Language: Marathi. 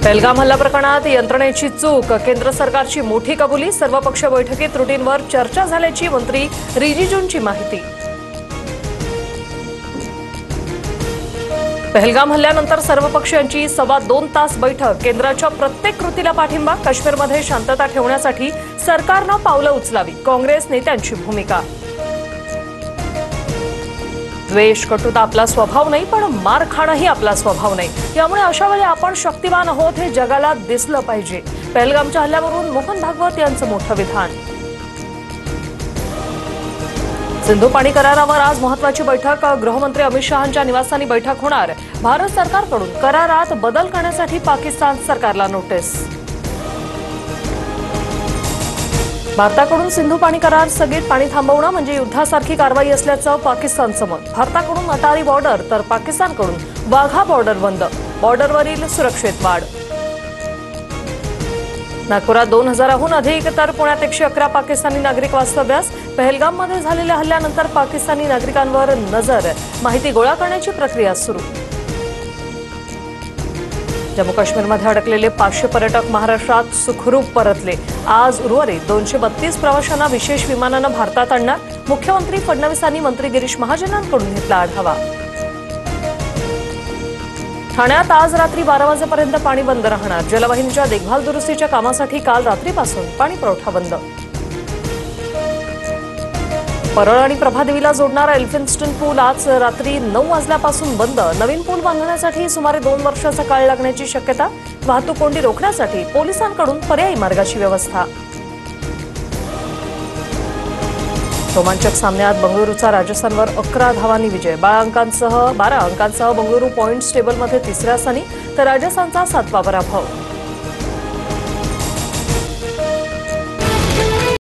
पहलगाम हल्ला प्रकरणात यंत्रणेची चूक, केंद्र सरकारची मोठी कबुली, सर्वपक्षीय बैठकीत त्रुटींवर चर्चा झाल्याची मंत्री रिजिजूंची माहिती। पहलगाम हल्ल्यानंतर सर्वपक्षीयांची 2.25 तास बैठक, केंद्राच्या प्रत्येक कृतीला पाठिंबा, काश्मीरमध्ये शांतता ठेवण्यासाठी सरकारनं पावलं उचलावी, काँग्रेस नेत्यांची भूमिका। द्वेष, कटुता आपला स्वभाव नाही, पण मार खाणंही आपला स्वभाव नाही, त्यामुळे अशा वेळी आपण शक्तिमान आहोत हे जगाला दिसलं पाहिजे। पहलगामच्या हल्ल्यावरून मोहन भागवत यांचं मोठं विधान। सिंधू पाणी करारावर आज महत्त्वाची बैठक, गृहमंत्री अमित शहांच्या निवासस्थानी बैठक होणार। भारत सरकारकडून करारात बदल करण्यासाठी पाकिस्तान सरकारला नोटीस। भारताकडून सिंधू पाणी करार स्थगित, पाणी थांबवणं म्हणजे युद्धासारखी कारवाई असल्याचं पाकिस्तानचं मत। भारताकडून अटारी बॉर्डर तर पाकिस्तानकडून वाघा बॉर्डर बंद, बॉर्डरवरील सुरक्षेत वाढ। नागपुरात 2000हून अधिक तर पुण्यात 111 पाकिस्तानी नागरिक वास्तव्यास। पहलगाममध्ये झालेल्या हल्ल्यानंतर पाकिस्तानी नागरिकांवर नजर, माहिती गोळा करण्याची प्रक्रिया सुरू। जम्मू काश्मीरमध्ये अडकलेले 500 पर्यटक महाराष्ट्रात सुखरूप परतले। आज उर्वरित 232 प्रवाशांना विशेष विमानानं भारतात आणणार। मुख्यमंत्री फडणवीसांनी मंत्री गिरीश महाजनांकडून घेतला आढावा। ठाण्यात आज रात्री 12 वाजेपर्यंत पाणी बंद राहणार। जलवाहिनीच्या देखभाल दुरुस्तीच्या कामासाठी काल रात्रीपासून पाणी पुरवठा बंद। परळ आणि प्रभादेवीला जोडणारा एल्फिन्स्टन पूल आज रात्री 9 वाजल्यापासून बंद। नवीन पूल बांधण्यासाठी सुमारे 2 वर्षाचा काळ लागण्याची शक्यता। वाहतूक कोंडी रोखण्यासाठी पोलिसांकडून पर्यायी मार्गाची व्यवस्था। रोमांचक सामन्यात बंगळुरूचा राजस्थानवर 11 धावांनी विजय। 12 अंकांसह बंगळुरू पॉइंट्स टेबलमध्ये 3ऱ्या स्थानी, तर राजस्थानचा 7वा पराभव।